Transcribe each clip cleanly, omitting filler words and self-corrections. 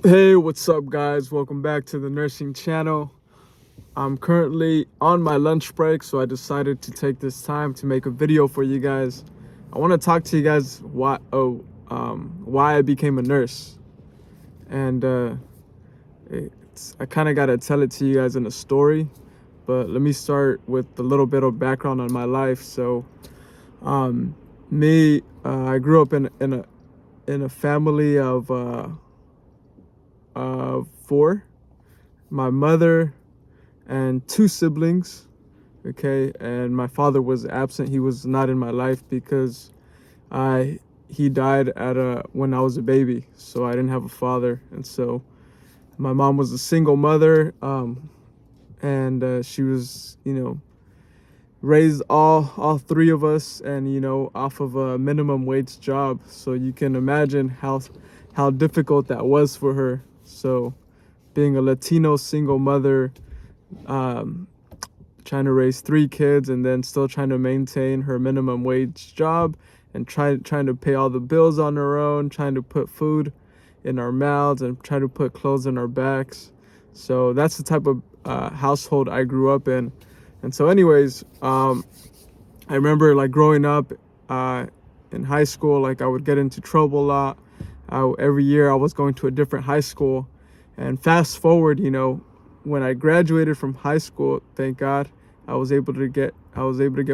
Hey, what's up, guys? Welcome back to the nursing channel. I'm currently on my lunch break, so I decided to take this time to make a video for you guys. I want to talk to you guys why I became a nurse, and I kind of gotta tell it to you guys in a story. But let me start with a little bit of background on my life. So, um, I grew up in a family of four. My mother and two siblings. Okay, and my father was absent. He was not in my life because I he died when I was a baby, so I didn't have a father. And so my mom was a single mother, and she was, raised all three of us, and off of a minimum wage job. So you can imagine how difficult that was for her. So being a Latino single mother, um, trying to raise three kids and then still trying to maintain her minimum wage job and trying to pay all the bills on her own, trying to put food in our mouths and trying to put clothes on our backs. So that's the type of household I grew up in. And so anyways, I remember like growing up uh, in high school, like I would get into trouble a lot. Every year I was going to a different high school. And fast forward, when I graduated from high school, thank God, I was able to get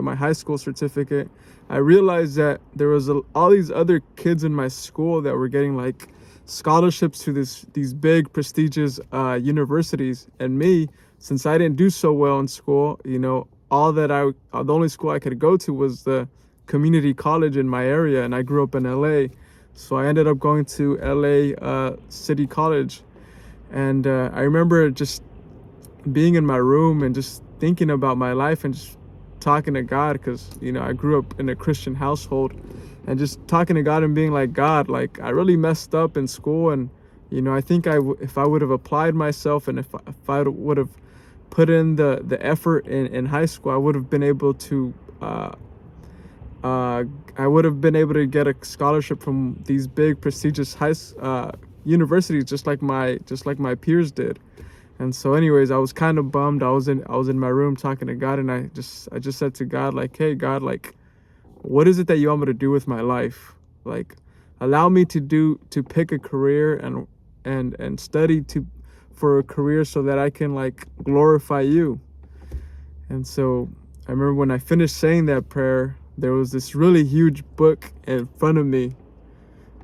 my high school certificate. I realized that there was all these other kids in my school that were getting like scholarships to these big prestigious universities, and me, since I didn't do so well in school, the only school I could go to was the community college in my area, and I grew up in LA, so I ended up going to LA City College. And I remember just being in my room and just thinking about my life and just talking to God, because I grew up in a Christian household, and just talking to God and being like, God, like I really messed up in school, and I think if I would have applied myself, and if I would have put in the effort in high school, I would have been able to get a scholarship from these big prestigious universities, just like my peers did. And so anyways, I was kind of bummed. I was in my room talking to God, and I just said to God, like, hey God, like, what is it that you want me to do with my life? Like, allow me to pick a career and study for a career so that I can like glorify you. And so I remember when I finished saying that prayer, there was this really huge book in front of me.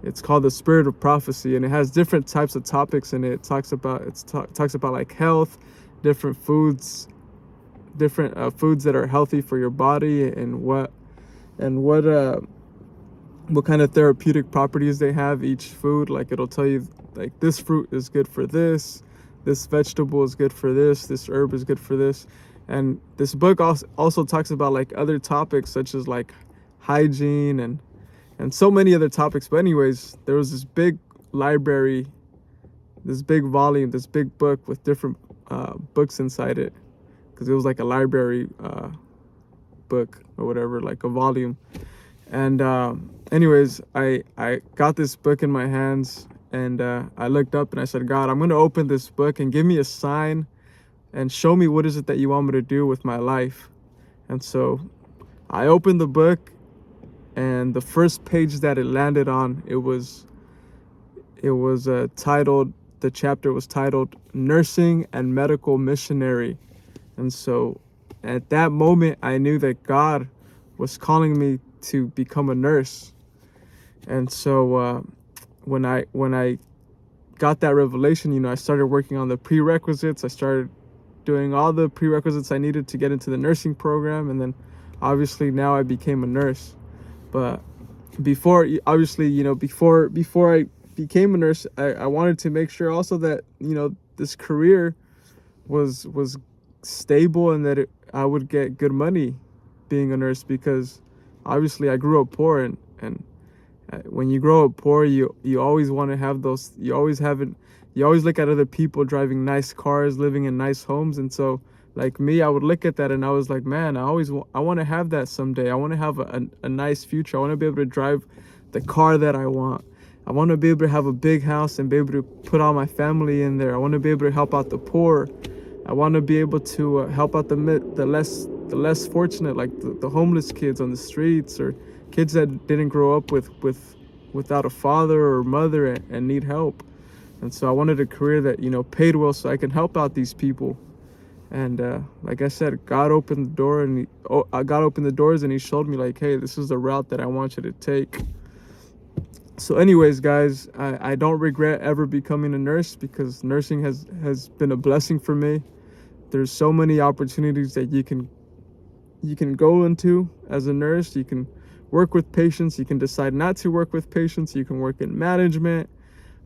It's called The Spirit of Prophecy, and it has different types of topics in it. It talks about like health, different foods, different foods that are healthy for your body, and what kind of therapeutic properties they have, each food. Like, it'll tell you like this fruit is good for this vegetable is good for this herb is good for this. And this book also talks about like other topics such as like hygiene and so many other topics. But anyways, there was this big library, this big volume, this big book with different books inside it, because it was like a library book or whatever, like a volume. And anyways, I got this book in my hands, and I looked up and I said, God, I'm going to open this book and give me a sign and show me what is it that you want me to do with my life. And so I opened the book, and the first page that it landed on, it was titled, the chapter was titled Nursing and Medical Missionary. And so at that moment, I knew that God was calling me to become a nurse. And so when I got that revelation, I started working on the prerequisites. I started doing all the prerequisites I needed to get into the nursing program, and then obviously now I became a nurse. But before I became a nurse, I wanted to make sure also that this career was stable, and that I would get good money being a nurse, because obviously I grew up poor, and when you grow up poor, you always want to have those. You always look at other people driving nice cars, living in nice homes. And so like me, I would look at that and I was like, man, I want to have that someday. I want to have a nice future. I want to be able to drive the car that I want. I want to be able to have a big house and be able to put all my family in there. I want to be able to help out the poor. I want to be able to help out the less fortunate, like the homeless kids on the streets, or kids that didn't grow up without a father or mother and need help. And so I wanted a career that, you know, paid well so I can help out these people. And like I said, God opened the door, and God opened the doors, and He showed me, like, hey, this is the route that I want you to take. So anyways, guys, I don't regret ever becoming a nurse, because nursing has been a blessing for me. There's so many opportunities that you can go into as a nurse. You can work with patients. You can decide not to work with patients. You can work in management.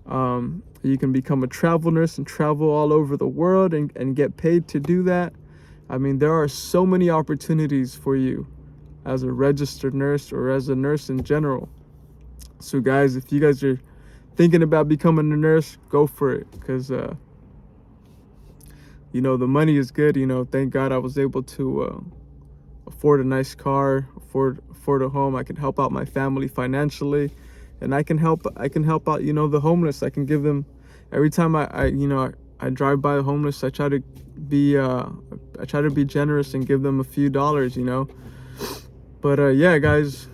You can become a travel nurse and travel all over the world and get paid to do that. I mean, there are so many opportunities for you as a registered nurse or as a nurse in general. So guys, if you guys are thinking about becoming a nurse, go for it, because you know, the money is good. You know, thank God I was able to afford a nice car, afford a home. I can help out my family financially, and I can help out, you know, the homeless. I can give them, every time I drive by a homeless, I try to be generous and give them a few dollars, you know. But yeah, guys,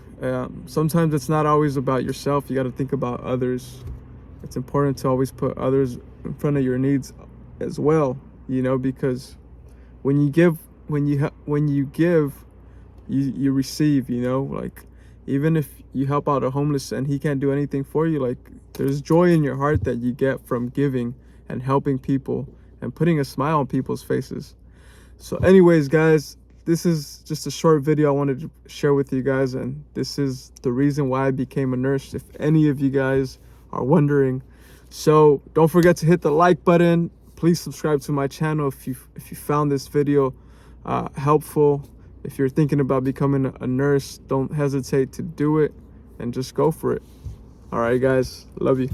sometimes it's not always about yourself. You got to think about others. It's important to always put others in front of your needs as well, you know, because when you give, you receive, you know. Like, even if you help out a homeless and he can't do anything for you, like, there's joy in your heart that you get from giving and helping people and putting a smile on people's faces. So anyways, guys, this is just a short video I wanted to share with you guys, and this is the reason why I became a nurse, if any of you guys are wondering. So don't forget to hit the like button. Please subscribe to my channel if you found this video helpful. If you're thinking about becoming a nurse, don't hesitate to do it, and just go for it. All right, guys, love you.